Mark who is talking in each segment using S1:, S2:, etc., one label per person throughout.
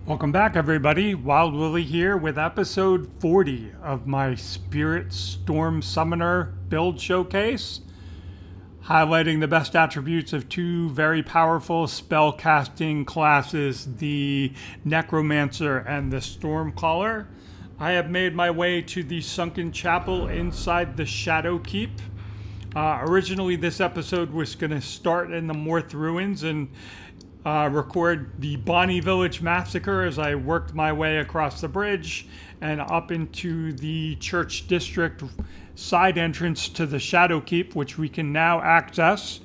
S1: Welcome back, everybody. Wild Willy here with episode 40 of my Spirit Storm Summoner build showcase, highlighting the best attributes of two very powerful spell-casting classes, the Necromancer and the Stormcaller. I have made my way to the sunken chapel inside the Shadow Keep. Originally, this episode was going to start in the Morth Ruins and record the Bonnie Village Massacre as I worked my way across the bridge and up into the Church District side entrance to the Shadow Keep, which we can now access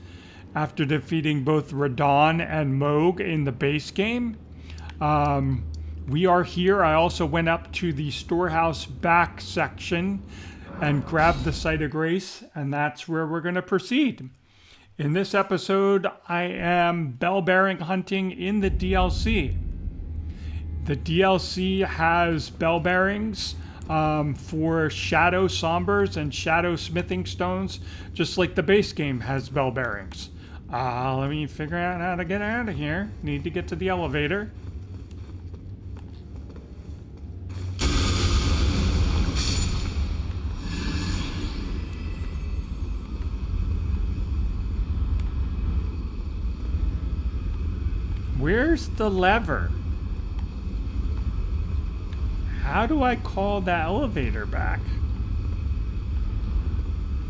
S1: after defeating both Radon and Moog in the base game. We are here. I also went up to the storehouse back section and grabbed the Site of Grace, and that's where we're going to proceed. In this episode, I am bell bearing hunting in the DLC. The DLC has bell bearings for shadow sombers and shadow smithing stones, just like the base game has bell bearings. Let me figure out how to get out of here. Need to get to the elevator. Where's the lever? How do I call that elevator back?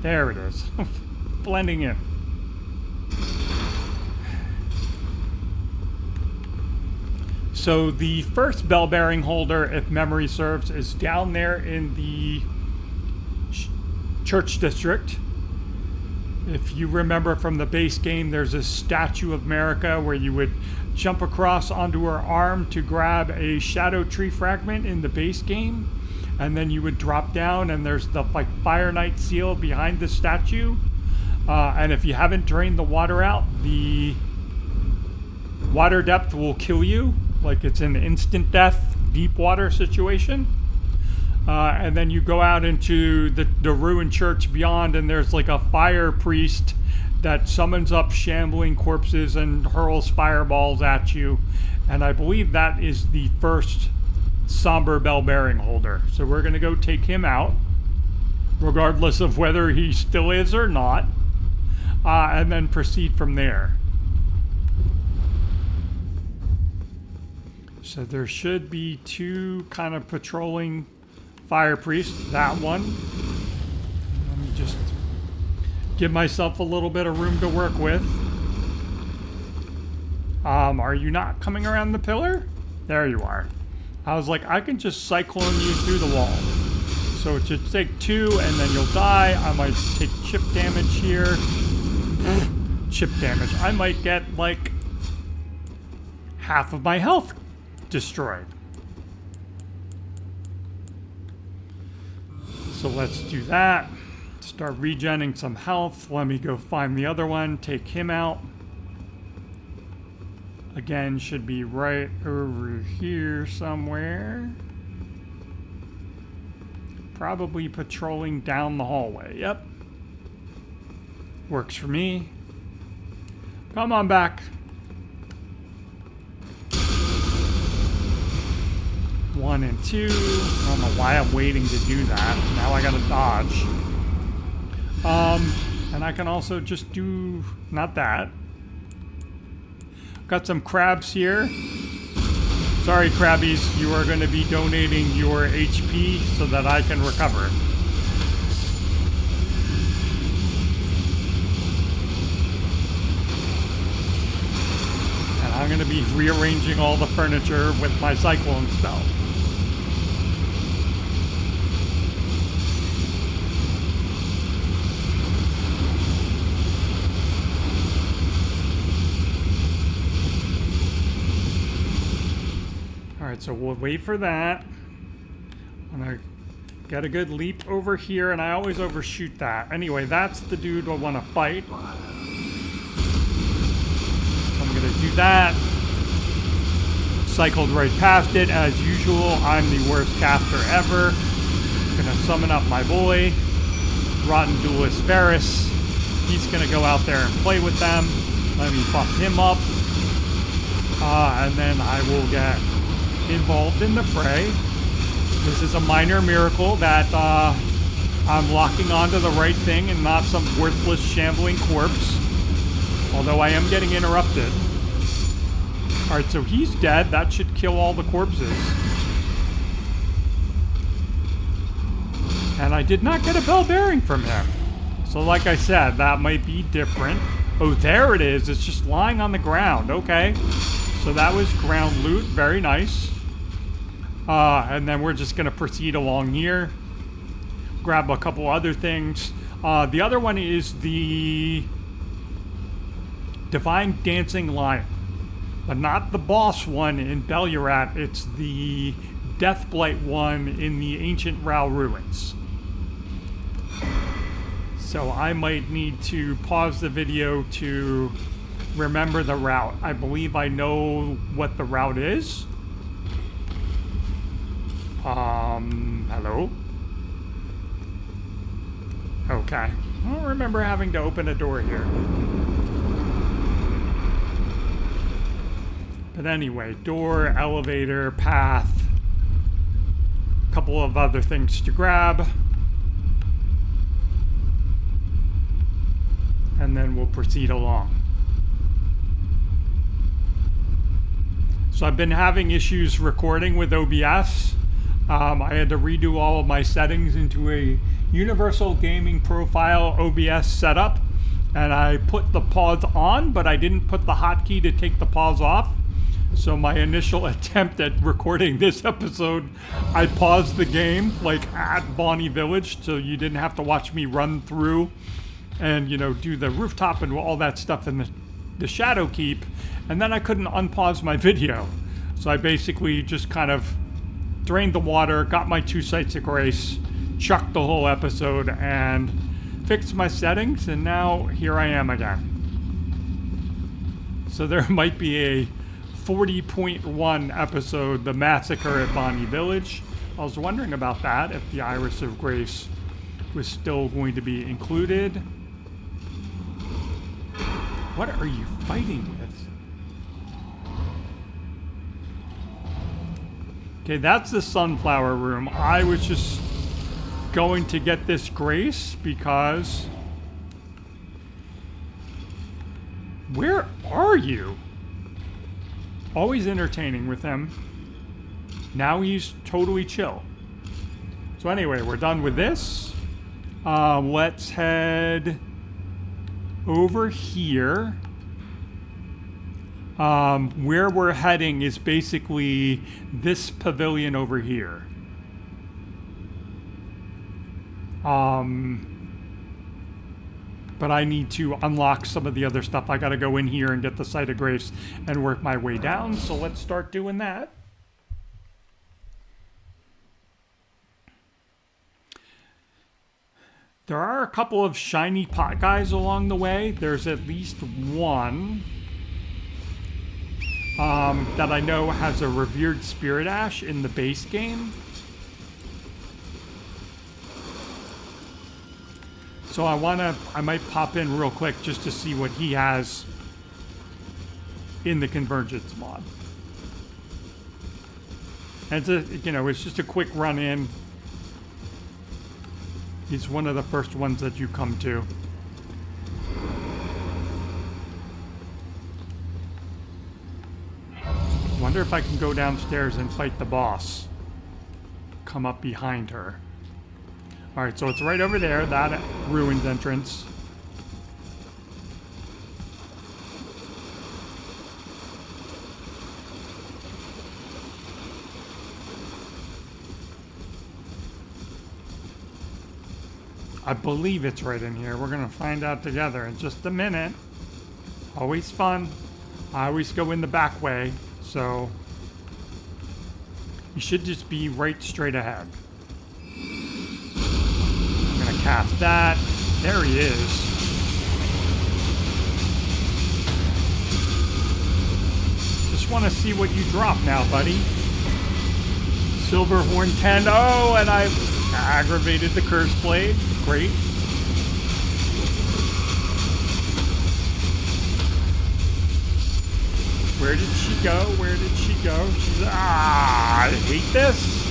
S1: There it is. Blending in. So the first bell bearing holder, if memory serves, is down there in the Church District. If you remember from the base game, there's a Statue of America where you would jump across onto her arm to grab a shadow tree fragment in the base game, and then you would drop down and there's the Fire Knight seal behind the statue. And if you haven't drained the water out, the water depth will kill you, like it's an instant death deep water situation. And then you go out into the ruined church beyond, and there's like a fire priest that summons up shambling corpses and hurls fireballs at you. And I believe that is the first somber bell bearing holder. So we're going to go take him out, regardless of whether he still is or not, and then proceed from there. So there should be two kind of patrolling fire priests. That one. Let me just give myself a little bit of room to work with. Are you not coming around the pillar? There you are. I was like, I can just cyclone you through the wall. So it should take two and then you'll die. I might take chip damage here. Chip damage. I might get like half of my health destroyed. So let's do that. Start regenning some health. Let me go find the other one, take him out. Again, should be right over here somewhere. Probably patrolling down the hallway. Yep. Works for me. Come on back. One and two. I don't know why I'm waiting to do that. Now I gotta dodge. And I can also just do, not that. Got some crabs here. Sorry, crabbies, you are going to be donating your HP so that I can recover it. And I'm going to be rearranging all the furniture with my cyclone spell. Alright, so we'll wait for that. I'm gonna get a good leap over here, and I always overshoot that. Anyway, that's the dude I want to fight. So I'm gonna do that. Cycled right past it, as usual. I'm the worst caster ever. Gonna summon up my boy, Rotten Duelist Varus. He's gonna go out there and play with them. Let me buff him up. And then I will get involved in the fray. This is a minor miracle that I'm locking onto the right thing and not some worthless shambling corpse. Although I am getting interrupted. Alright, so he's dead. That should kill all the corpses. And I did not get a bell bearing from him. So like I said, that might be different. Oh, there it is. It's just lying on the ground. Okay. So that was ground loot. Very nice. And then we're just going to proceed along here. Grab a couple other things. The other one is the Divine Dancing Lion. But not the boss one in Bellurat. It's the Deathblight one in the Ancient Rao Ruins. So I might need to pause the video to remember the route. I believe I know what the route is. Hello? Okay. I don't remember having to open a door here. But anyway, door, elevator, path. A couple of other things to grab. And then we'll proceed along. So I've been having issues recording with OBS. I had to redo all of my settings into a Universal Gaming Profile OBS setup. And I put the pause on, but I didn't put the hotkey to take the pause off. So my initial attempt at recording this episode, I paused the game like at Bonnie Village so you didn't have to watch me run through and, you know, do the rooftop and all that stuff in the Shadow Keep. And then I couldn't unpause my video. So I basically just kind of drained the water, got my 2 sites of grace, chucked the whole episode, and fixed my settings. And now here I am again. So there might be a 40.1 episode, The Massacre at Bonnie Village. I was wondering about that, if the Iris of Grace was still going to be included. What are you fighting with? Okay, that's the sunflower room. I was just going to get this grace because... Where are you? Always entertaining with him. Now he's totally chill. So anyway, we're done with this. Let's head over here. Where we're heading is basically this pavilion over here. But I need to unlock some of the other stuff. I gotta go in here and get the Site of Grace and work my way down. So let's start doing that. There are a couple of shiny pot guys along the way. There's at least one that I know has a Revered Spirit Ash in the base game. So I might pop in real quick just to see what he has in the Convergence mod. And it's just a quick run in. He's one of the first ones that you come to. Wonder if I can go downstairs and fight the boss. Come up behind her. Alright, so it's right over there, that ruins entrance. I believe it's right in here. We're gonna find out together in just a minute. Always fun. I always go in the back way, so you should just be right straight ahead. I'm gonna cast that. There he is. Just want to see what you drop now, buddy. Silverhorn 10. Oh, and I aggravated the Curse Blade. Great. Where did she go? Where did she go? She's... Ah, I hate this.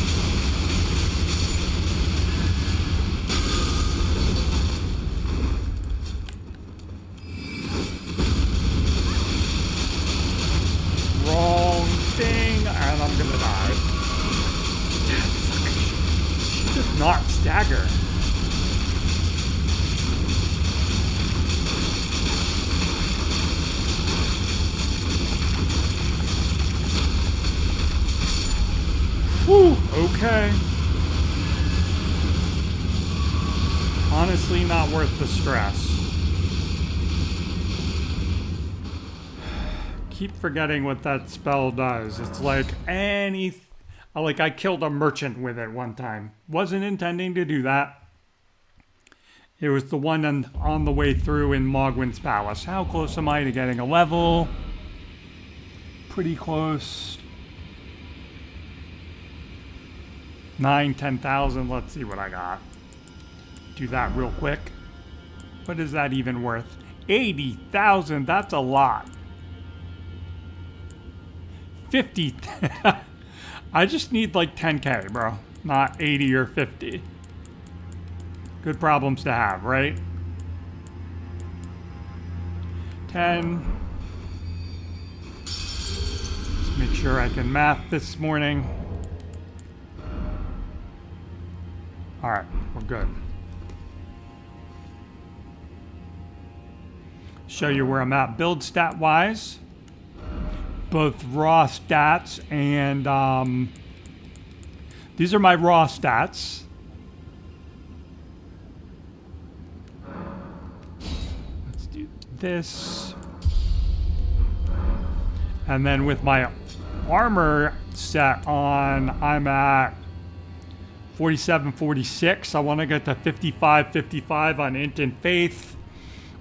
S1: Wrong thing, and I'm gonna die. She does not stagger. Whew, okay. Honestly, not worth the stress. Keep forgetting what that spell does. It's like I killed a merchant with it one time. Wasn't intending to do that. It was the one on the way through in Mogwin's Palace. How close am I to getting a level? Pretty close. 10,000. Let's see what I got. Do that real quick. What is that even worth? 80,000. That's a lot. 50. I just need like 10K, bro. Not 80 or 50. Good problems to have, right? 10. Let's make sure I can math this morning. All right, we're good. Show you where I'm at build stat wise. Both raw stats and these are my raw stats. Let's do this. And then with my armor set on, I'm at 47, 46. I want to get to 55, 55 on int and faith.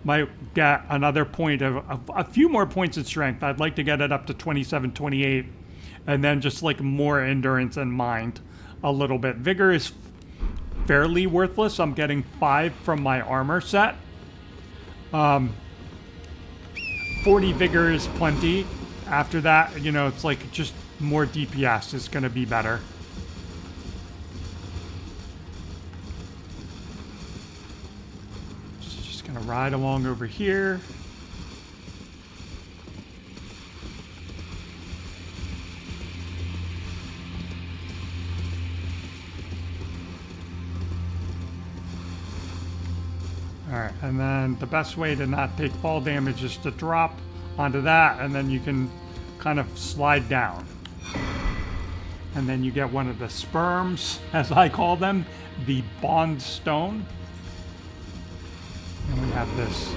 S1: Might get another point of a few more points of strength. I'd like to get it up to 27, 28, and then just like more endurance and mind a little bit. Vigor is fairly worthless. I'm getting 5 from my armor set. 40 vigor is plenty. After that, you know, it's like just more DPS is going to be better. Gonna ride along over here. Alright, and then the best way to not take fall damage is to drop onto that, and then you can kind of slide down. And then you get one of the sperms, as I call them, the bond stone. And we have this.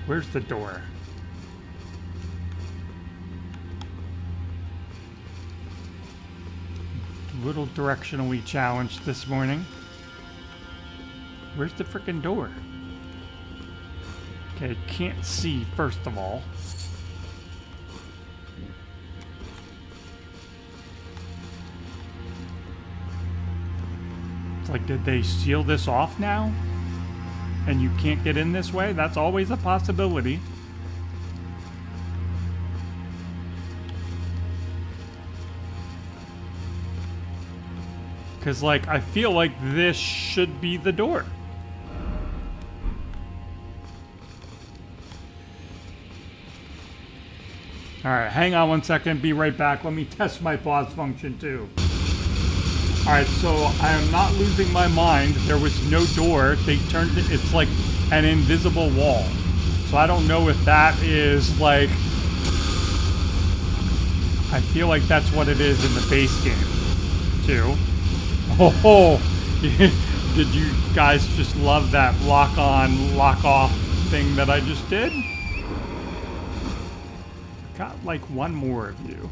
S1: Where's the door? Little directionally challenged this morning. Where's the frickin' door? Okay, can't see, first of all. It's like, did they seal this off now? And you can't get in this way? That's always a possibility. Because, like, I feel like this should be the door. Alright, hang on one second. Be right back. Let me test my pause function, too. Alright, so I am not losing my mind. There was no door. They turned it, it's like an invisible wall. So I don't know if that is like, I feel like that's what it is in the base game, too. Oh, did you guys just love that lock on, lock off thing that I just did? Got like one more of you.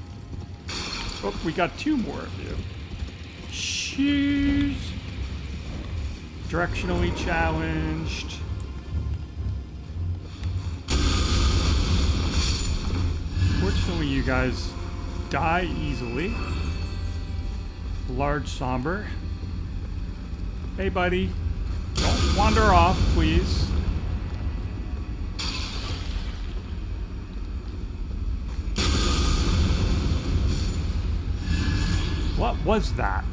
S1: Oh, we got 2 more of you. Jeez. Directionally challenged. Fortunately, you guys die easily. Large Somber. Hey, buddy. Don't wander off, please. What was that?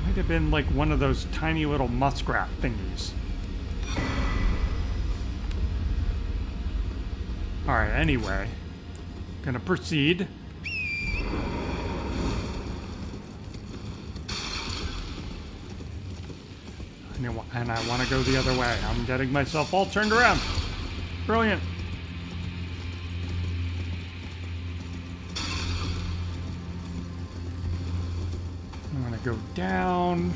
S1: Might have been like one of those tiny little muskrat thingies. Alright, anyway. Gonna proceed. And I want to go the other way. I'm getting myself all turned around. Brilliant. I'm going to go down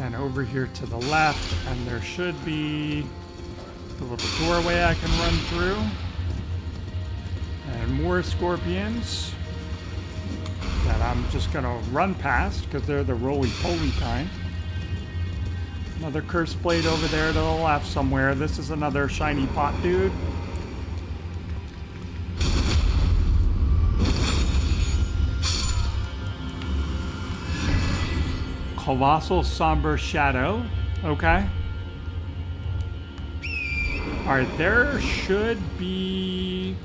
S1: and over here to the left, and there should be a little doorway I can run through. And more scorpions that I'm just going to run past because they're the roly-poly kind. Another curse blade over there to the left somewhere. This is another shiny pot dude. Colossal Somber Shadow. Okay. Alright, there should be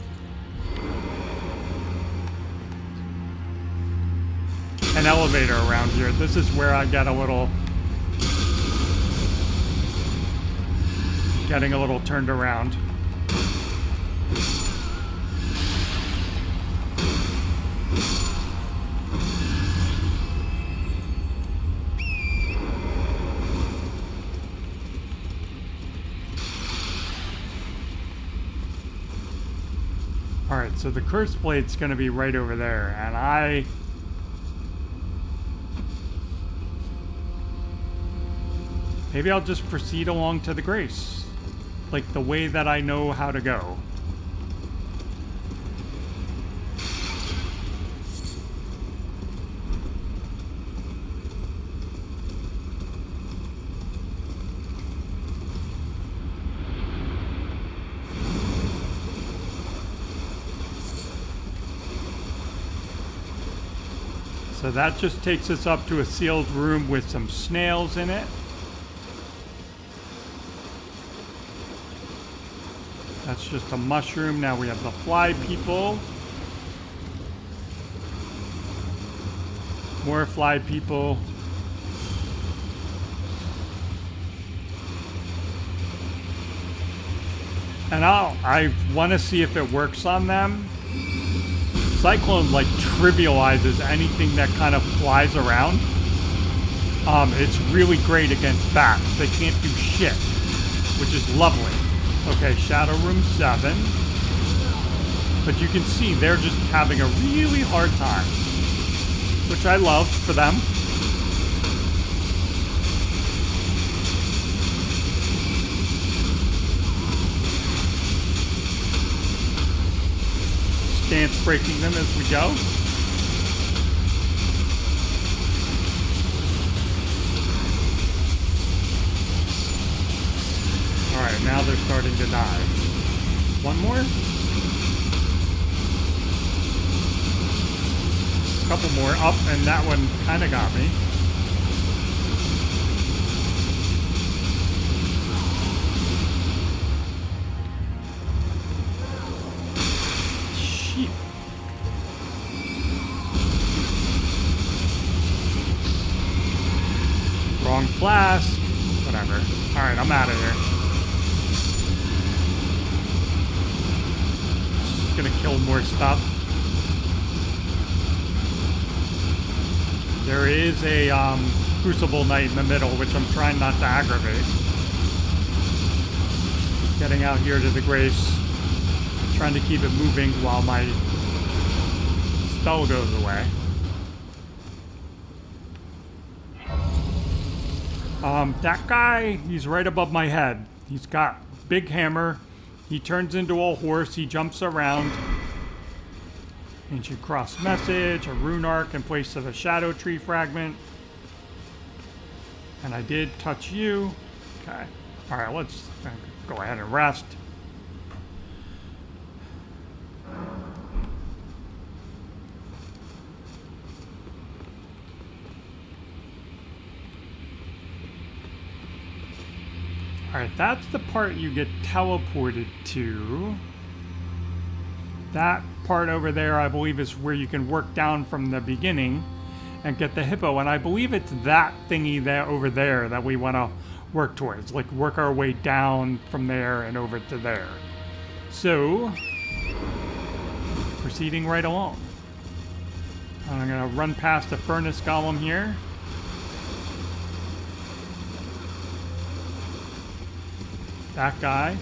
S1: an elevator around here. This is where I get a little... getting a little turned around. Alright, so the curse blade's gonna be right over there, and maybe I'll just proceed along to the grace. Like the way that I know how to go. So that just takes us up to a sealed room with some snails in it. That's just a mushroom. Now we have the fly people. More fly people. And I want to see if it works on them. Cyclone like trivializes anything that kind of flies around. It's really great against bats. They can't do shit, which is lovely. Okay, Shadow Room 7. But you can see they're just having a really hard time, which I love for them. Stance breaking them as we go. Alright, now they're starting to die. One more? A couple more up, and that one kind of got me. Shit. Wrong flask. Whatever. Alright, I'm out of here. Gonna kill more stuff. There is a Crucible Knight in the middle, which I'm trying not to aggravate. Getting out here to the grace, trying to keep it moving while my spell goes away. That guy, he's right above my head. He's got big hammer. He turns into a horse, he jumps around. Ancient Cross Message, a rune arc in place of a shadow tree fragment. And I did touch you. Okay. Alright, let's go ahead and rest. Alright, that's the part you get teleported to. That part over there, I believe, is where you can work down from the beginning and get the hippo. And I believe it's that thingy there over there that we want to work towards. Like, work our way down from there and over to there. So, proceeding right along. I'm going to run past the furnace golem here. That guy.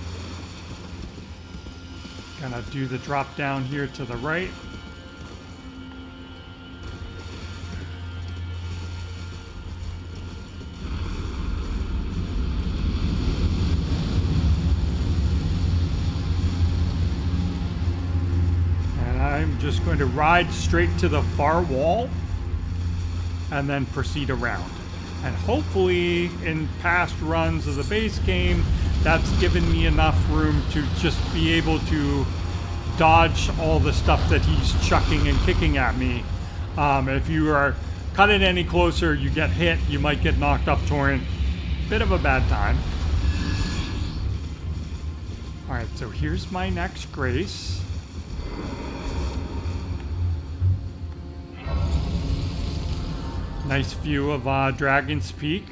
S1: Gonna do the drop down here to the right. And I'm just going to ride straight to the far wall and then proceed around. And hopefully in past runs of the base game, that's given me enough room to just be able to dodge all the stuff that he's chucking and kicking at me. If you are cutting any closer, you get hit, you might get knocked off torrent. Bit of a bad time. Alright, so here's my next grace. Nice view of Dragon's Peak.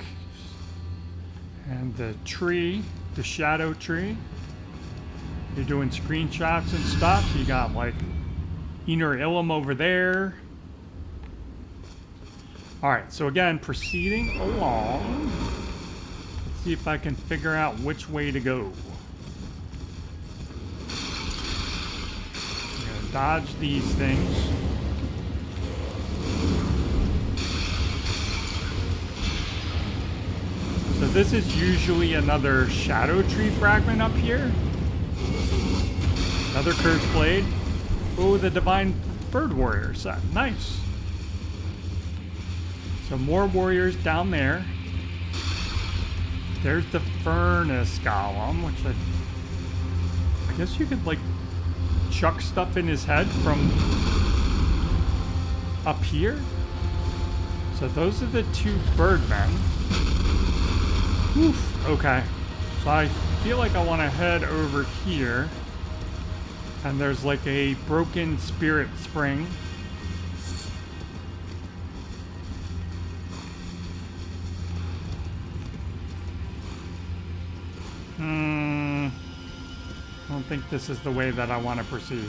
S1: And the tree. The shadow tree. You're doing screenshots and stuff. You got like Inner Ilum over there. Alright, so again, proceeding along. Let's see if I can figure out which way to go. I'm gonna dodge these things. So this is usually another shadow tree fragment up here. Another cursed blade. Oh, the divine bird warrior set. Nice. So more warriors down there. There's the furnace golem, which I guess you could like chuck stuff in his head from up here. So those are the two birdmen. Oof, okay. So I feel like I want to head over here. And there's like a broken spirit spring. I don't think this is the way that I want to proceed.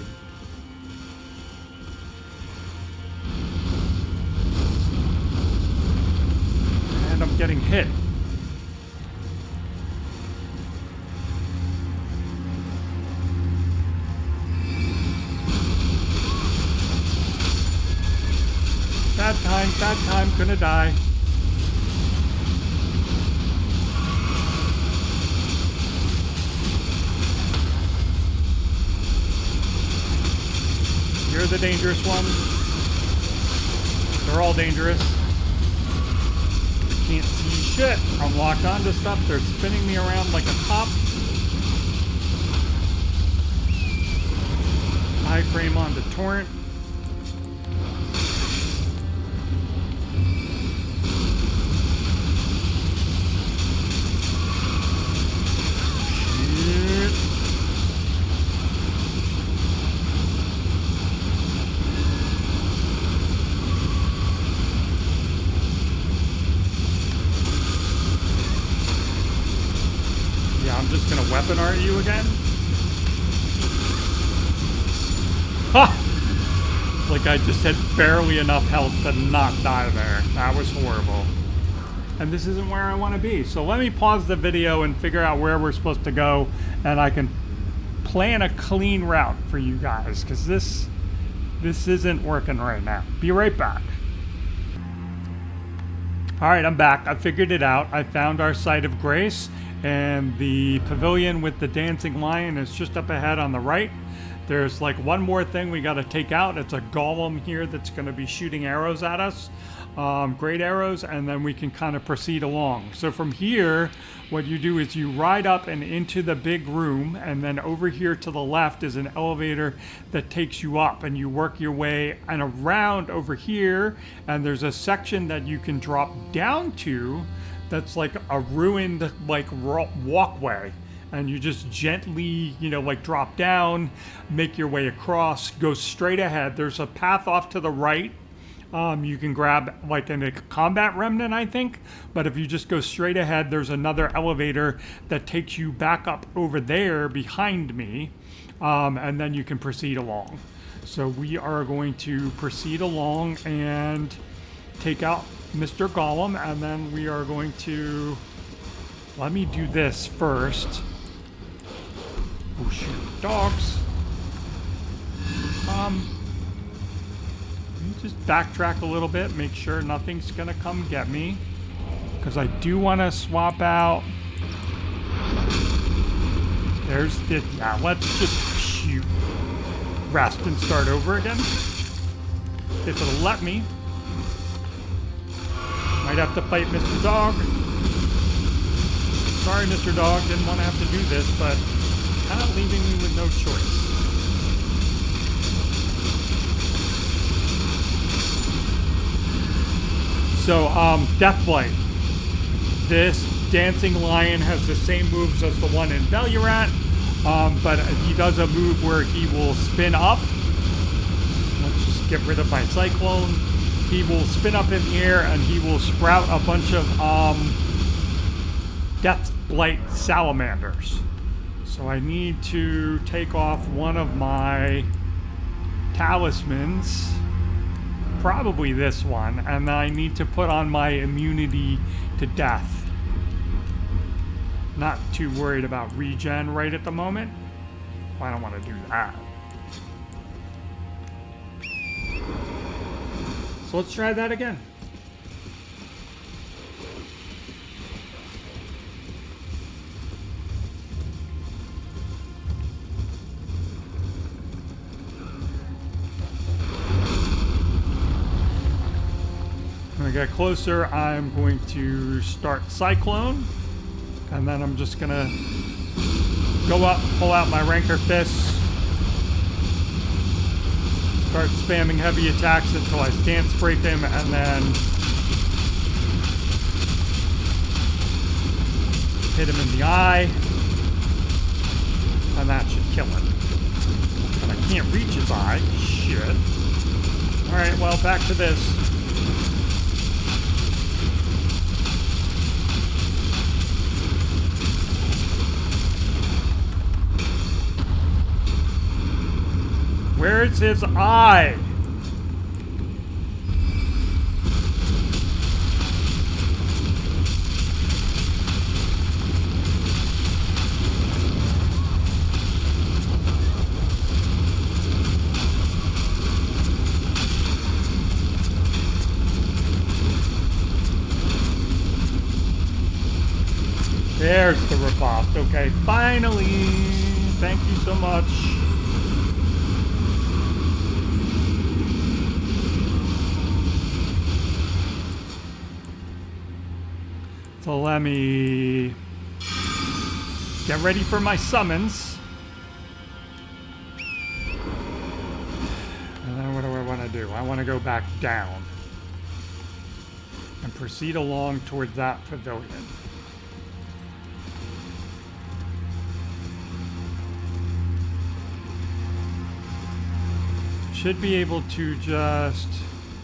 S1: And I'm getting hit. Bad time, gonna die. You're the dangerous one. They're all dangerous. I can't see shit. I'm locked onto stuff. They're spinning me around like a top. High frame onto torrent. Weapon art you again? Ha! Like I just had barely enough health to not die there. That was horrible. And this isn't where I want to be. So let me pause the video and figure out where we're supposed to go, and I can plan a clean route for you guys, because this isn't working right now. Be right back. Alright, I'm back. I figured it out. I found our site of grace. And the pavilion with the dancing lion is just up ahead on the right. There's like one more thing we got to take out. It's a golem here that's going to be shooting arrows at us. Great arrows, and then we can kind of proceed along. So from here, what you do is you ride up and into the big room, and then over here to the left is an elevator that takes you up, and you work your way and around over here, and there's a section that you can drop down to that's like a ruined like walkway, and you just gently, you know, like drop down, make your way across, go straight ahead. There's a path off to the right. You can grab like a combat remnant, I think, but if you just go straight ahead, there's another elevator that takes you back up over there behind me, and then you can proceed along. So we are going to proceed along and take out Mr. Golem, and then we are going to, let me do this first. Oh shoot, dogs. Let me just backtrack a little bit, make sure nothing's gonna come get me, because I do want to swap out. There's the, yeah, let's just shoot. Rest and start over again. If it'll let me. Might have to fight Mr. Dog. Sorry, Mr. Dog, didn't want to have to do this, but kind of leaving me with no choice. So, Deathblight. This dancing lion has the same moves as the one in Velurat, but he does a move where he will spin up. Let's just get rid of my Cyclone. He will spin up in the air and he will sprout a bunch of Deathblight salamanders. So I need to take off one of my talismans. Probably this one, and I need to put on my immunity to death. Not too worried about regen right at the moment. I don't want to do that. So let's try that again. When I get closer, I'm going to start Cyclone, and then I'm just gonna go up, pull out my Rancor Fists, start spamming heavy attacks until I stance break him, and then hit him in the eye, and that should kill him. But I can't reach his eye. Shit. Alright, well, back to this. Where's his eye? There's the riposte. Okay, finally. Thank you so much. So let me get ready for my summons. And then what do I want to do? I want to go back down and proceed along towards that pavilion. Should be able to just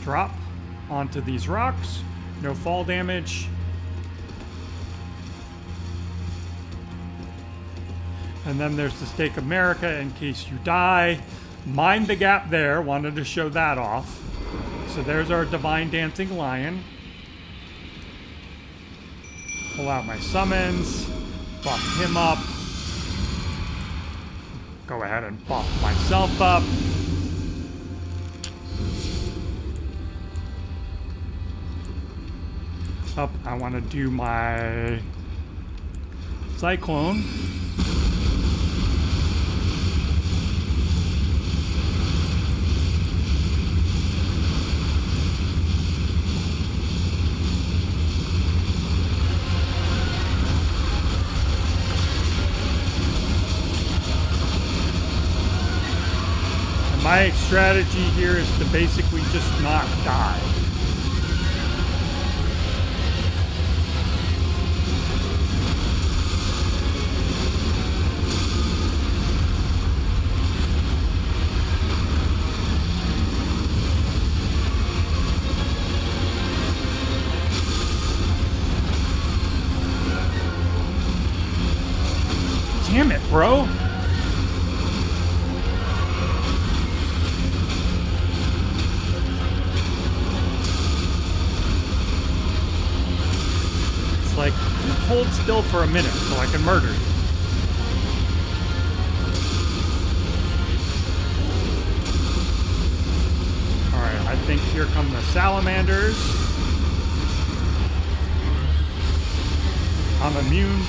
S1: drop onto these rocks. No fall damage. And then there's the Stake America in case you die. Mind the gap there. Wanted to show that off. So there's our Divine Dancing Lion. Pull out my summons. Buff him up. Go ahead and buff myself up. Up, I want to do my Cyclone. My strategy here is to basically just not die. Damn it, bro. It's like, hold still for a minute so I can murder you. Alright, I think here come the salamanders. I'm immune.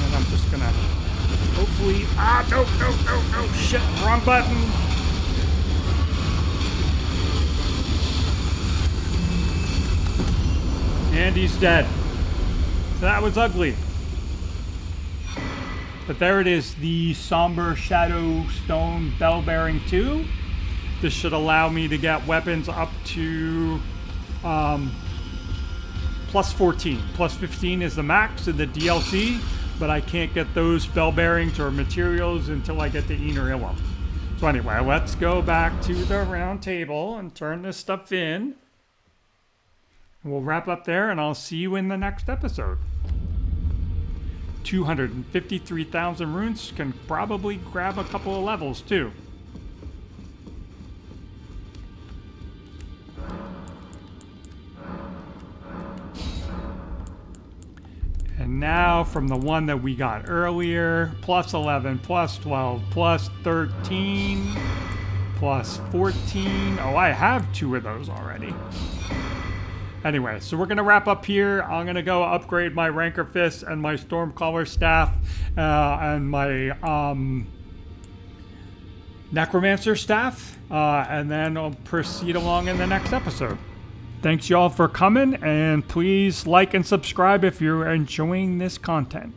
S1: And I'm just gonna hopefully... Ah, no, shit, wrong button. And he's dead. So that was ugly. But there it is, the Somber Shadow Stone Bell-Bearing 2. This should allow me to get weapons up to plus 14. Plus 15 is the max in the DLC, but I can't get those bell bearings or materials until I get to Inner Ilum. So anyway, let's go back to the round table and turn this stuff in. We'll wrap up there, and I'll see you in the next episode. 253,000 runes, can probably grab a couple of levels too. And now from the one that we got earlier, plus 11, plus 12, plus 13, plus 14. Oh, I have 2 of those already. Anyway, so we're going to wrap up here. I'm going to go upgrade my Ranker Fist and my Stormcaller Staff and my Necromancer Staff. And then I'll proceed along in the next episode. Thanks y'all for coming, and please like and subscribe if you're enjoying this content.